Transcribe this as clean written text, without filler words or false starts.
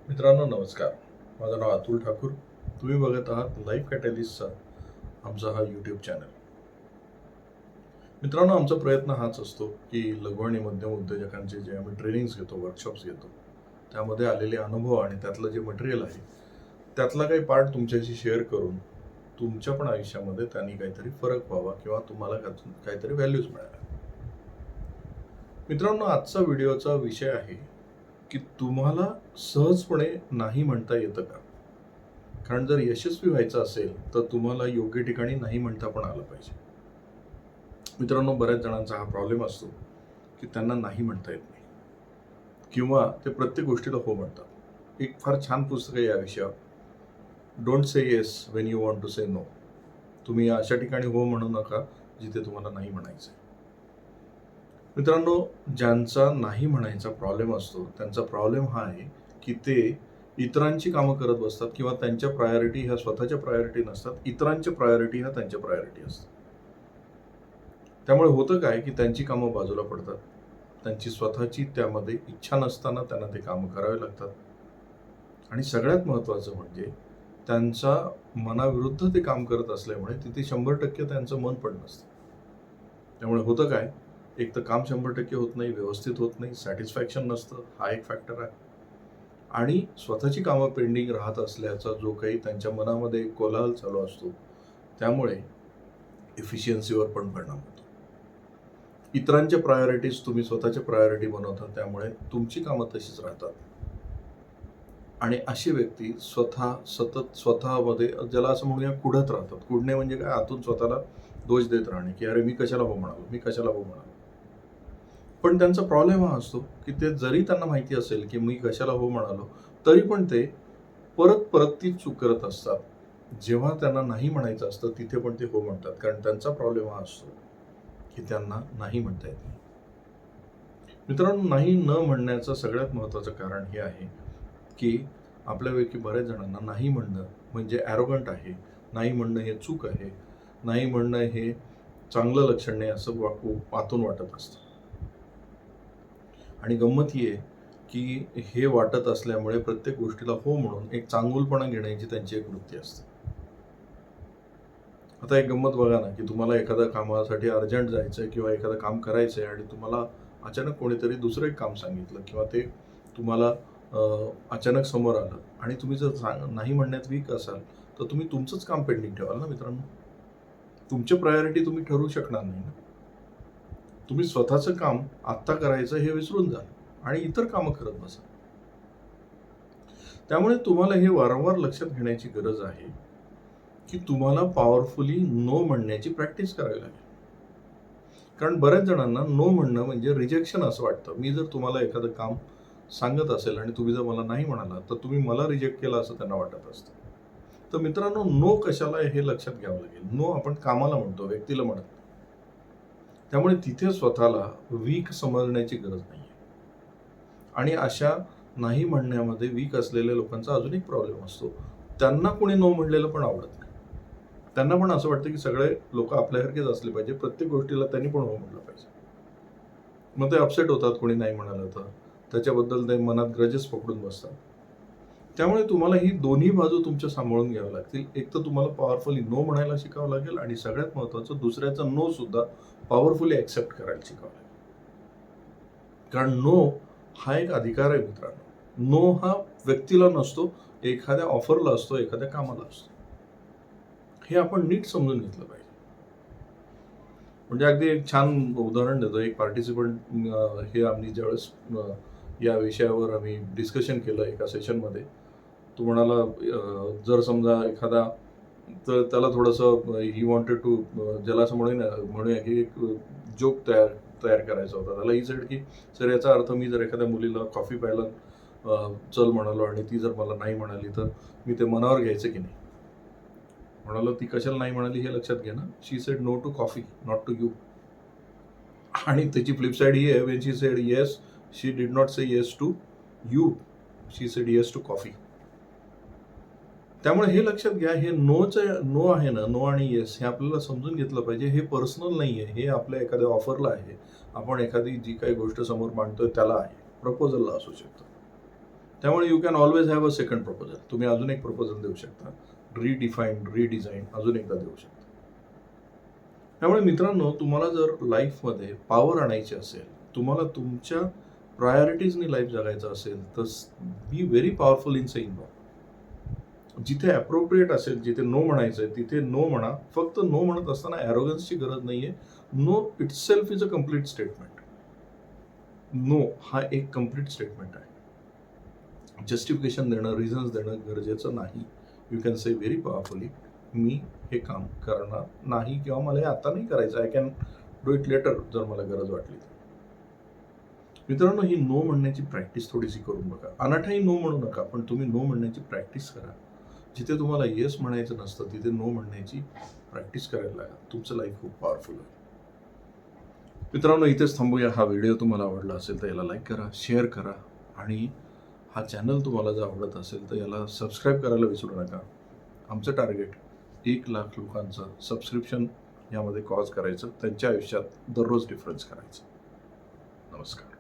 मित्रांनो नमस्कार. माझं नाव अतुल ठाकूर. तुम्ही बघत आहात लाईफ कॅटलिस्टचा आमचा हा यूट्यूब चॅनल. मित्रांनो आमचा प्रयत्न हाच असतो की लघु आणि मध्यम उद्योजकांचे जे आम्ही ट्रेनिंग्स घेतो, वर्कशॉप्स घेतो, त्यामध्ये आलेले अनुभव आणि त्यातलं जे मटेरियल आहे त्यातला काही पार्ट तुमच्याशी शेअर करून तुमच्या पण आयुष्यामध्ये त्यांनी काहीतरी फरक व्हावा किंवा तुम्हाला त्यातून काहीतरी व्हॅल्यूज मिळाव्या. मित्रांनो आजचा व्हिडिओचा विषय आहे की तुम्हाला सहजपणे नाही म्हणता येतं का? कारण जर यशस्वी व्हायचं असेल तर तुम्हाला योग्य ठिकाणी नाही म्हणता पण आलं पाहिजे. मित्रांनो बऱ्याच जणांचा हा प्रॉब्लेम असतो की त्यांना नाही म्हणता येत नाही किंवा ते प्रत्येक गोष्टीला हो म्हणतात. एक फार छान पुस्तक आहे या विषयावर, don't say yes when you want to say no. तुम्ही अशा ठिकाणी हो म्हणू नका जिथे तुम्हाला नाही म्हणायचं. मित्रांनो ज्यांचा नाही म्हणायचा प्रॉब्लेम असतो त्यांचा प्रॉब्लेम हा आहे की ते इतरांची कामं करत बसतात किंवा त्यांच्या प्रायोरिटी ह्या स्वतःच्या प्रायोरिटी नसतात, इतरांच्या प्रायोरिटी ह्या त्यांच्या प्रायोरिटी असतात. त्यामुळे होतं काय की त्यांची कामं बाजूला पडतात, त्यांची स्वतःची त्यामध्ये इच्छा नसताना त्यांना ते कामं करावे लागतात आणि सगळ्यात महत्त्वाचं म्हणजे त्यांच्या मनाविरुद्ध ते काम करत असल्यामुळे तिथे 100% त्यांचं मन पण नसतं. त्यामुळे होतं काय, एक तर काम 100% होत नाही, व्यवस्थित होत नाही, सॅटिस्फॅक्शन नसतं, हा एक फॅक्टर आहे. आणि स्वतःची कामं पेंडिंग राहत असल्याचा जो काही त्यांच्या मनामध्ये कोलाहल चालू असतो त्यामुळे एफिशियन्सीवर पण परिणाम होतो. इतरांच्या प्रायोरिटीज तुम्ही स्वतःच्या प्रायोरिटी बनवता त्यामुळे तुमची कामं तशीच राहतात. आणि अशी व्यक्ती सतत स्वतःमध्ये ज्याला असं म्हणूया कुढत राहतात. कुढणे म्हणजे काय, आतून स्वतःला दोष देत राहणे की अरे मी कशाला हो म्हणालो, मी कशाला हो म्हणालो. पण त्यांचा प्रॉब्लेम हा असतो की ते जरी त्यांना माहिती असेल की मी कशाला हो म्हणालो तरी पण ते परत परत ती चूक करत असतात. जेव्हा त्यांना नाही म्हणायचं असतं तिथे पण ते हो म्हणतात, कारण त्यांचा प्रॉब्लेम हा असतो की त्यांना नाही म्हणता येत नाही. मित्रांनो नाही न म्हणण्याचं सगळ्यात महत्त्वाचं कारण हे आहे की आपल्यापैकी बऱ्याच जणांना नाही म्हणणं म्हणजे ॲरोगंट आहे, नाही म्हणणं हे चूक आहे, नाही म्हणणं हे चांगलं लक्षण नाही असं आतून वाटत असतं. आणि गंमत ही आहे की हे वाटत असल्यामुळे प्रत्येक गोष्टीला हो म्हणून एक चांगुलपणा घेण्याची त्यांची एक वृत्ती असते. आता एक गंमत बघा ना की तुम्हाला एखाद्या कामासाठी अर्जंट जायचं आहे किंवा एखादं काम करायचं आहे आणि तुम्हाला अचानक कोणीतरी दुसरं एक काम सांगितलं किंवा ते तुम्हाला अचानक समोर आलं आणि तुम्ही जर नाही म्हणण्यात वीक असाल तर तुम्ही तुमचंच काम पेंडिंग ठेवाल ना मित्रांनो. तुमची प्रायोरिटी तुम्ही ठरवू शकणार नाही ना. तुम्ही स्वतःचं काम आत्ता करायचं हे विसरून जाल आणि इतर कामं करत बसा. त्यामुळे तुम्हाला हे वारंवार लक्षात घेण्याची गरज आहे की तुम्हाला पॉवरफुली नो म्हणण्याची प्रॅक्टिस करावी लागेल. कारण बऱ्याच जणांना नो म्हणणं म्हणजे रिजेक्शन असं वाटतं. मी जर तुम्हाला एखादं काम सांगत असेल आणि तुम्ही जर मला नाही म्हणाला तर तुम्ही मला रिजेक्ट केलं असं त्यांना वाटत असतं. तर मित्रांनो नो कशाला हे लक्षात घ्यावं लागेल. नो आपण कामाला म्हणतो, व्यक्तीला म्हणत नाही. त्यामुळे तिथे स्वतःला वीक समजण्याची गरज नाही. आणि अशा नाही म्हणण्यामध्ये वीक असलेल्या लोकांचा अजून एक प्रॉब्लेम असतो, त्यांना कोणी नो म्हणलेलं पण आवडत नाही. त्यांना पण असं वाटतं की सगळे लोक आपल्यासारखेच असले पाहिजे, प्रत्येक गोष्टीला त्यांनी पण हो म्हटलं पाहिजे. मग ते अपसेट होतात कोणी नाही म्हणालं तर, त्याच्याबद्दल ते मनात ग्रजेस पकडून बसतात. त्यामुळे तुम्हाला ही दोन्ही बाजू तुमच्या सांभाळून घ्याव्या लागतील. एक तर तुम्हाला पॉवरफुली नो म्हणायला शिकावं लागेल आणि सगळ्यात महत्त्वाचं दुसऱ्याचा नो सुद्धा पॉवरफुली ॲक्सेप्ट करायला शिकावं लागेल. कारण नो हा एक अधिकार आहे मित्रांनो. नो हा व्यक्तीला नसतो, एखाद्या ऑफरला असतो, एखाद्या कामाला असतो. हे आपण नीट समजून घेतलं पाहिजे. म्हणजे अगदी एक छान उदाहरण देतो. एक पार्टिसिपंट हे आम्ही ज्यावेळेस या विषयावर आम्ही डिस्कशन केलं एका सेशनमध्ये. तो म्हणाला जर समजा एखादा तर त्याला थोडंसं ही वॉन्टेड टू ज्याला असं म्हणूया की एक जोक तयार करायचा होता. त्याला ही सेड की सर याचा अर्थ मी जर एखाद्या मुलीला कॉफी प्यायला चल म्हणालो आणि ती जर मला नाही म्हणाली तर मी ते मनावर घ्यायचं की नाही. म्हणालो ती कशाला नाही म्हणाली हे लक्षात घे ना. She said no to coffee, not to you. आणि त्याची फ्लिप साईड ही आहे, when she said yes she did not say yes to you, she said yes to coffee. त्यामुळे हे लक्षात घ्या, हे नो आहे ना, नो आणि येस हे आपल्याला समजून घेतलं पाहिजे. हे पर्सनल नाही आहे, हे आपल्या एखाद्या ऑफरला आहे, आपण एखादी जी काही गोष्ट समोर मांडतोय त्याला आहे, प्रपोजलला असू शकतं. त्यामुळे you can always have a second proposal. तुम्ही अजून एक प्रपोजल देऊ शकता, रिडिफाईन, रिडिझाईन अजून एकदा देऊ शकता. त्यामुळे मित्रांनो, तुम्हाला जर लाईफमध्ये पॉवर आणायची असेल, तुम्हाला तुमच्या प्रायोरिटीजनी लाईफ जगायचं असेल, तर be very powerful in saying no. जिथे ॲप्रोप्रिएट असेल, जिथे नो म्हणायचं आहे तिथे नो म्हणा. फक्त नो म्हणत असताना ॲरोगन्सची गरज नाही आहे. No itself is a complete statement. No हा एक कम्प्लीट स्टेटमेंट आहे. जस्टिफिकेशन देणं, रिझन्स देणं गरजेचं नाही. You can say very powerfully, मी हे काम करणार नाही किंवा मला हे आता नाही करायचं, I can do it later जर मला गरज वाटली तर. मित्रांनो, ही नो म्हणण्याची प्रॅक्टिस थोडीशी करून बघा. अनाठाही नो म्हणू नका, पण तुम्ही नो म्हणण्याची प्रॅक्टिस करा. जिथे तुम्हाला येस म्हणायचं नसतं तिथे नो म्हणण्याची प्रॅक्टिस करायला लागा. तुमचं लाईफ खूप पॉवरफुल आहे. मित्रांनो, इथेच थांबूया. हा व्हिडिओ तुम्हाला आवडला असेल तर याला लाईक करा, शेअर करा आणि हा चॅनल तुम्हाला जर आवडत असेल तर याला सबस्क्राईब करायला विसरू नका. आमचं टार्गेट 1,00,000 लोकांचं सबस्क्रिप्शन यामध्ये कॉज करायचं, त्यांच्या आयुष्यात दररोज डिफरन्स करायचं. नमस्कार.